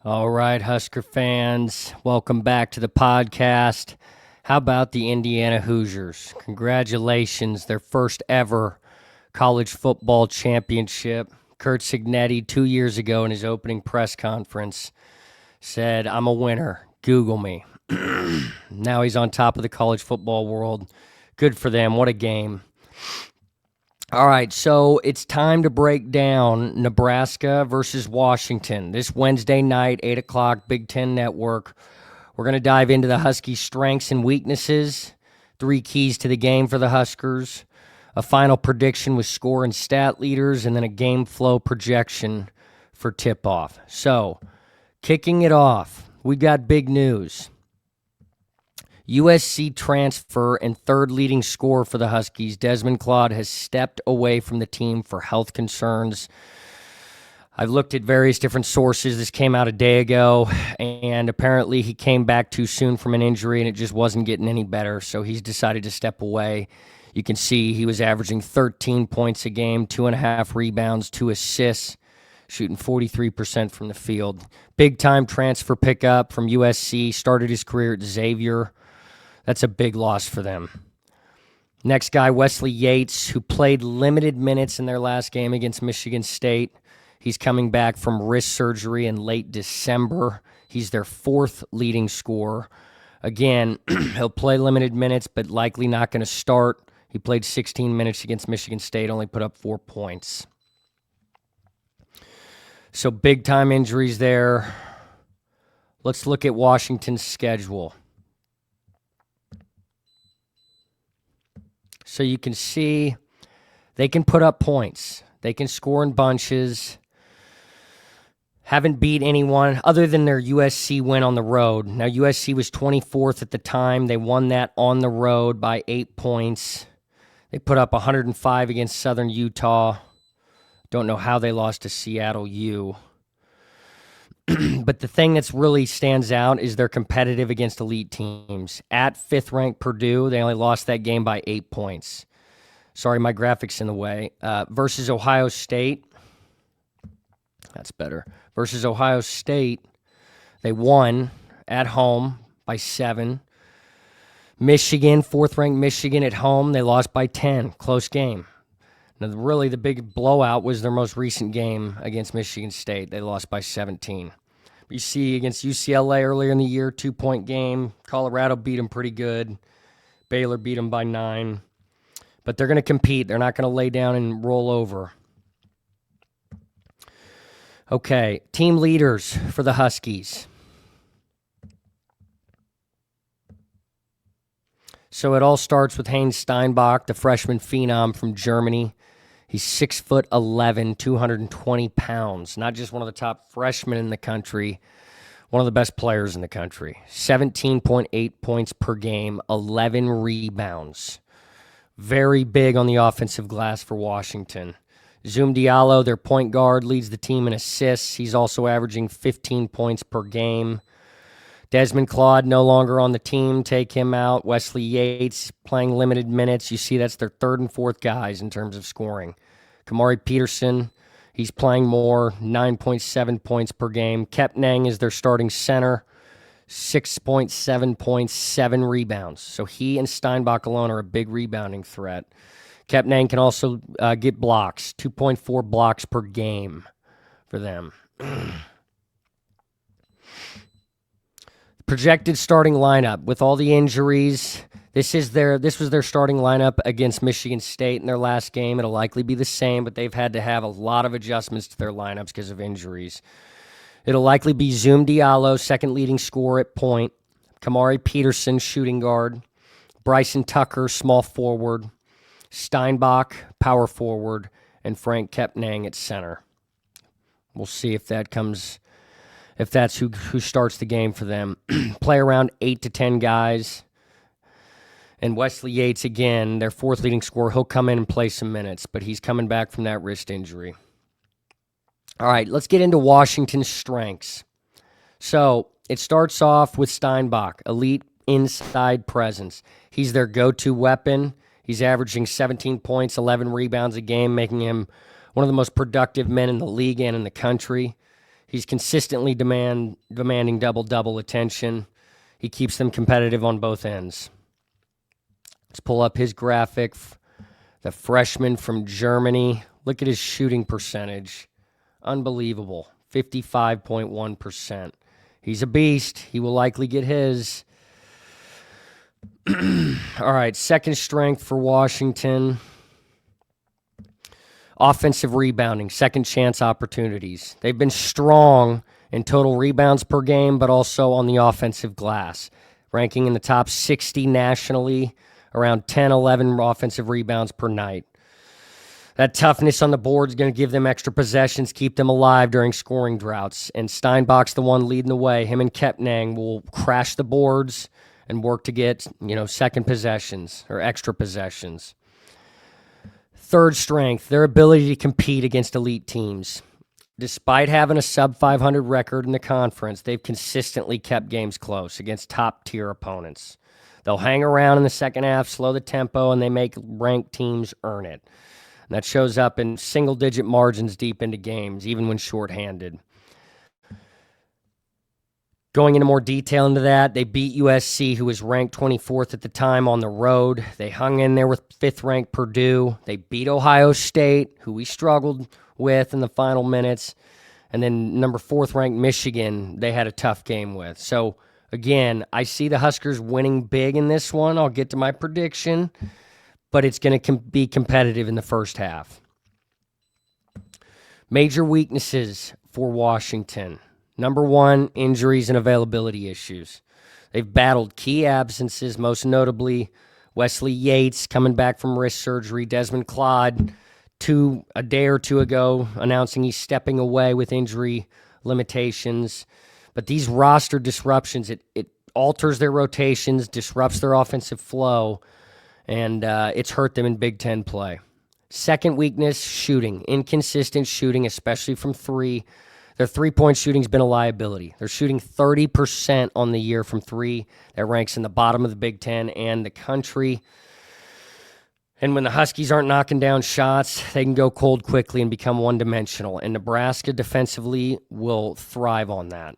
All right, Husker fans, welcome back to the podcast. How about the Indiana Hoosiers? Congratulations, their first ever college football championship. Kurt Cignetti, 2 years ago in his opening press conference, said, "I'm a winner. Google me." Now he's on top of the college football world. Good for them. What a game. All right, so it's time to break down Nebraska versus Washington this Wednesday night, 8 o'clock, Big Ten Network. We're going to dive into the Huskies' strengths and weaknesses, 3 keys to the game for the Huskers, a final prediction with score and stat leaders, and then a game flow projection for tip-off. So, kicking it off, we got big news. USC transfer and third leading scorer for the Huskies, Desmond Claude, has stepped away from the team for health concerns. I've looked at various different sources. This came out a day ago, and apparently he came back too soon from an injury, and it just wasn't getting any better, so he's decided to step away. You can see he was averaging 13 points a game, 2.5 rebounds, 2 assists, shooting 43% from the field. Big-time transfer pickup from USC, started his career at Xavier. That's a big loss for them. Next guy, Wesley Yates, who played limited minutes in their last game against Michigan State. He's coming back from wrist surgery in late December. He's their 4th leading scorer. Again, he'll play limited minutes, but likely not going to start. He played 16 minutes against Michigan State, only put up 4 points. So big-time injuries there. Let's look at Washington's schedule. So you can see they can put up points. They can score in bunches. Haven't beat anyone other than their USC win on the road. Now, USC was 24th at the time. They won that on the road by 8 points. They put up 105 against Southern Utah. Don't know how they lost to Seattle U. But the thing that's really stands out is they're competitive against elite teams. At 5th-ranked Purdue, they only lost that game by 8 points. Sorry, my graphic's in the way. Versus Ohio State. That's better. Versus Ohio State, they won at home by 7. Michigan, 4th-ranked Michigan at home, they lost by 10. Close game. Now, really, the big blowout was their most recent game against Michigan State. They lost by 17. You see, against UCLA earlier in the year, 2-point game. Colorado beat them pretty good. Baylor beat them by 9. But they're going to compete. They're not going to lay down and roll over. Okay, team leaders for the Huskies. So it all starts with Haynes Steinbach, the freshman phenom from Germany. He's 6'11", 220 pounds. Not just one of the top freshmen in the country, one of the best players in the country. 17.8 points per game, 11 rebounds. Very big on the offensive glass for Washington. Zoom Diallo, their point guard, leads the team in assists. He's also averaging 15 points per game. Desmond Claude no longer on the team. Take him out. Wesley Yates playing limited minutes. You see that's their 3rd and 4th guys in terms of scoring. Kamari Peterson, he's playing more, 9.7 points per game. Kepnang is their starting center, 6.7 points, 7 rebounds. So he and Steinbach alone are a big rebounding threat. Kepnang can also get blocks, 2.4 blocks per game for them. Projected starting lineup with all the injuries. This was their starting lineup against Michigan State in their last game. It'll likely be the same, but they've had to have a lot of adjustments to their lineups because of injuries. It'll likely be Zoom Diallo, 2nd leading scorer at point. Kamari Peterson, shooting guard. Bryson Tucker, small forward. Steinbach, power forward. And Frank Kepnang at center. We'll see if that's who starts the game for them. Play around 8 to 10 guys. And Wesley Yates, again, their 4th leading scorer, he'll come in and play some minutes, but he's coming back from that wrist injury. All right, let's get into Washington's strengths. So it starts off with Steinbach, elite inside presence. He's their go-to weapon. He's averaging 17 points, 11 rebounds a game, making him one of the most productive men in the league and in the country. He's consistently demanding double-double attention. He keeps them competitive on both ends. Let's pull up his graphic. The freshman from Germany. Look at his shooting percentage. Unbelievable. 55.1%. He's a beast. He will likely get his. All right, second strength for Washington. Offensive rebounding, second chance opportunities. They've been strong in total rebounds per game, but also on the offensive glass, ranking in the top 60 nationally, around 10, 11 offensive rebounds per night. That toughness on the board is going to give them extra possessions, keep them alive during scoring droughts. And Steinbach's the one leading the way. Him and Kepnang will crash the boards and work to get, second possessions or extra possessions. Third strength, their ability to compete against elite teams. Despite having a sub-500 record in the conference, they've consistently kept games close against top-tier opponents. They'll hang around in the second half, slow the tempo, and they make ranked teams earn it. And that shows up in single-digit margins deep into games, even when shorthanded. Going into more detail into that, they beat USC, who was ranked 24th at the time, on the road. They hung in there with 5th-ranked Purdue. They beat Ohio State, who we struggled with in the final minutes. And then number 4th-ranked Michigan, they had a tough game with. So, again, I see the Huskers winning big in this one. I'll get to my prediction, but it's going to be competitive in the first half. Major weaknesses for Washington. Number 1, injuries and availability issues. They've battled key absences, most notably Wesley Yates coming back from wrist surgery, Desmond Clodd a day or two ago announcing he's stepping away with injury limitations. But these roster disruptions, it alters their rotations, disrupts their offensive flow, and it's hurt them in Big Ten play. Second weakness, shooting. Inconsistent shooting, especially from three. Their three-point shooting's been a liability. They're shooting 30% on the year from three. That ranks in the bottom of the Big Ten and the country. And when the Huskies aren't knocking down shots, they can go cold quickly and become one-dimensional. And Nebraska defensively will thrive on that.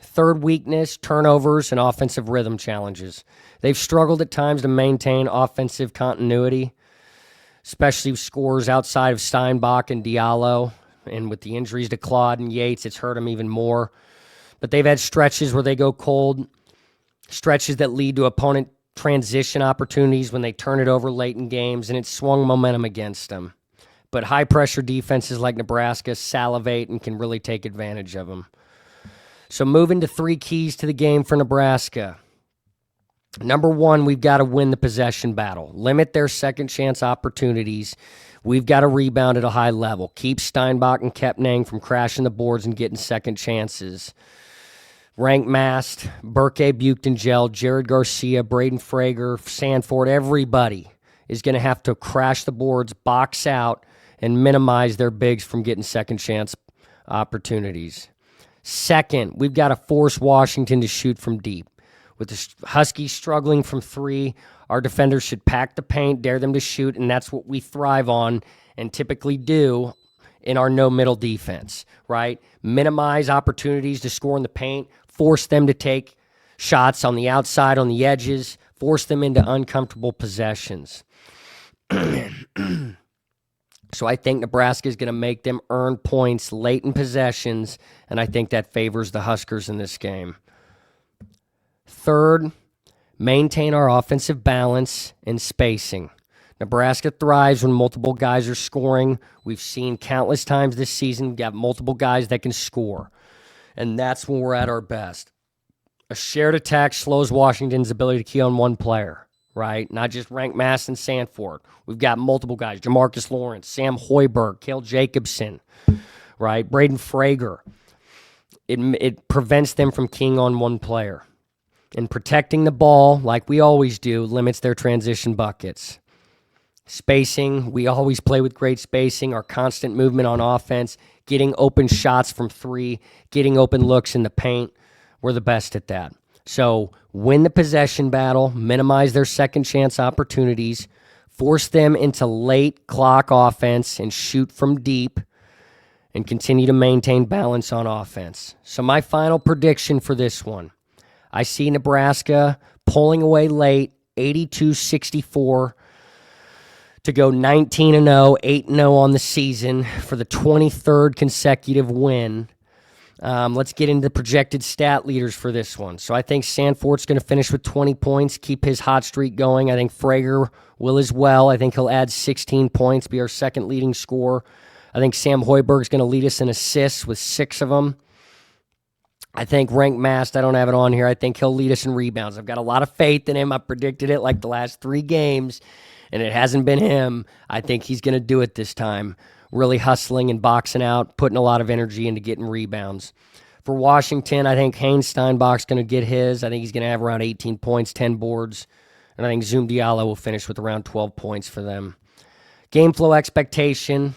Third weakness, turnovers and offensive rhythm challenges. They've struggled at times to maintain offensive continuity, especially with scores outside of Steinbach and Diallo. And with the injuries to Claude and Yates, it's hurt them even more. But they've had stretches where they go cold, stretches that lead to opponent transition opportunities when they turn it over late in games, and it's swung momentum against them. But high-pressure defenses like Nebraska salivate and can really take advantage of them. So moving to 3 keys to the game for Nebraska. Number 1, we've got to win the possession battle. Limit their second chance opportunities. We've got to rebound at a high level. Keep Steinbach and Kepnang from crashing the boards and getting second chances. Rank Mast, Burke, Buchtengel, Jared Garcia, Braden Frager, Sanford, everybody is going to have to crash the boards, box out, and minimize their bigs from getting second chance opportunities. Second, we've got to force Washington to shoot from deep. With the Huskies struggling from 3, our defenders should pack the paint, dare them to shoot, and that's what we thrive on and typically do in our no-middle defense, right? Minimize opportunities to score in the paint, force them to take shots on the outside, on the edges, force them into uncomfortable possessions. So I think Nebraska is going to make them earn points late in possessions, and I think that favors the Huskers in this game. Third, maintain our offensive balance and spacing. Nebraska thrives when multiple guys are scoring. We've seen countless times this season we've got multiple guys that can score, and that's when we're at our best. A shared attack slows Washington's ability to key on one player, right? Not just Rank Mast and Sanford. We've got multiple guys, Jamarcus Lawrence, Sam Hoiberg, Cale Jacobson, right? Braden Frager. It prevents them from keying on one player. And protecting the ball, like we always do, limits their transition buckets. Spacing, we always play with great spacing. Our constant movement on offense, getting open shots from 3, getting open looks in the paint, we're the best at that. So win the possession battle, minimize their second chance opportunities, force them into late clock offense and shoot from deep, and continue to maintain balance on offense. So my final prediction for this one, I see Nebraska pulling away late, 82-64, to go 19-0, 8-0 on the season for the 23rd consecutive win. Let's get into the projected stat leaders for this one. So I think Sanfort's going to finish with 20 points, keep his hot streak going. I think Frager will as well. I think he'll add 16 points, be our second leading scorer. I think Sam Hoiberg's going to lead us in assists with 6 of them. I think Rank Mast, I don't have it on here, I think he'll lead us in rebounds. I've got a lot of faith in him. I predicted it like the last 3 games, and it hasn't been him. I think he's going to do it this time. Really hustling and boxing out, putting a lot of energy into getting rebounds. For Washington, I think Haynes Steinbach's going to get his. I think he's going to have around 18 points, 10 boards. And I think Zoom Diallo will finish with around 12 points for them. Game flow expectation,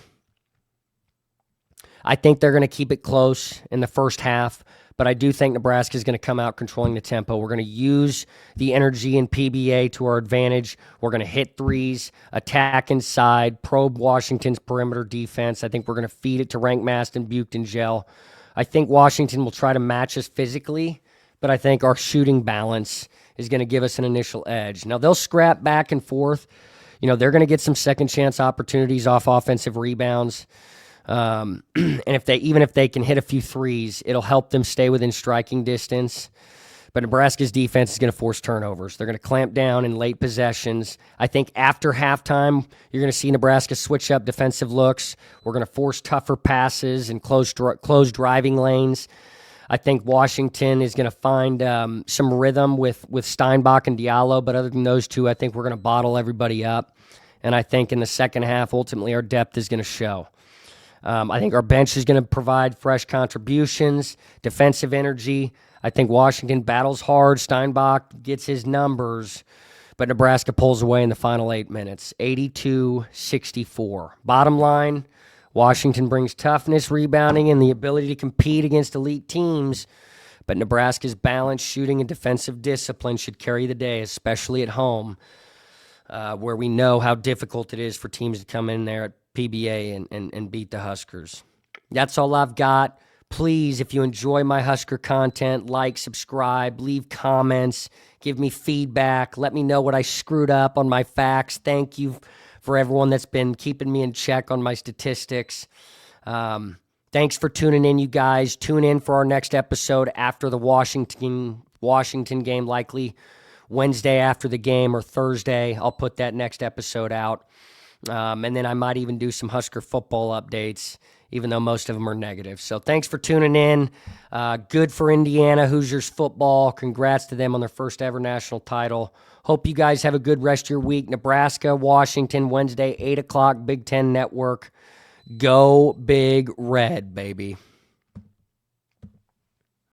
I think they're going to keep it close in the first half, but I do think Nebraska is going to come out controlling the tempo. We're going to use the energy in PBA to our advantage. We're going to hit threes, attack inside, probe Washington's perimeter defense. I think we're going to feed it to Rank Mast and Buchton Gel. I think Washington will try to match us physically, but I think our shooting balance is going to give us an initial edge. Now, they'll scrap back and forth. You know, they're going to get some second chance opportunities off offensive rebounds. And if they can hit a few threes, it'll help them stay within striking distance. But Nebraska's defense is going to force turnovers. They're going to clamp down in late possessions. I think after halftime, you're going to see Nebraska switch up defensive looks. We're going to force tougher passes and close driving lanes. I think Washington is going to find some rhythm with Steinbach and Diallo, but other than those two, I think we're going to bottle everybody up. And I think in the second half, ultimately, our depth is going to show. I think our bench is going to provide fresh contributions, defensive energy. I think Washington battles hard. Steinbach gets his numbers, but Nebraska pulls away in the final 8 minutes, 82-64. Bottom line, Washington brings toughness, rebounding, and the ability to compete against elite teams, but Nebraska's balanced shooting and defensive discipline should carry the day, especially at home, where we know how difficult it is for teams to come in there at PBA and beat the Huskers. That's all I've got. Please, if you enjoy my Husker content, like, subscribe, leave comments, give me feedback, let me know what I screwed up on my facts. Thank you for everyone that's been keeping me in check on my statistics. Thanks for tuning in, you guys. Tune in for our next episode after the Washington game, likely Wednesday after the game or Thursday. I'll put that next episode out. And then I might even do some Husker football updates, even though most of them are negative. So thanks for tuning in. Good for Indiana Hoosiers football. Congrats to them on their first ever national title. Hope you guys have a good rest of your week. Nebraska, Washington, Wednesday, 8 o'clock, Big Ten Network. Go Big Red, baby.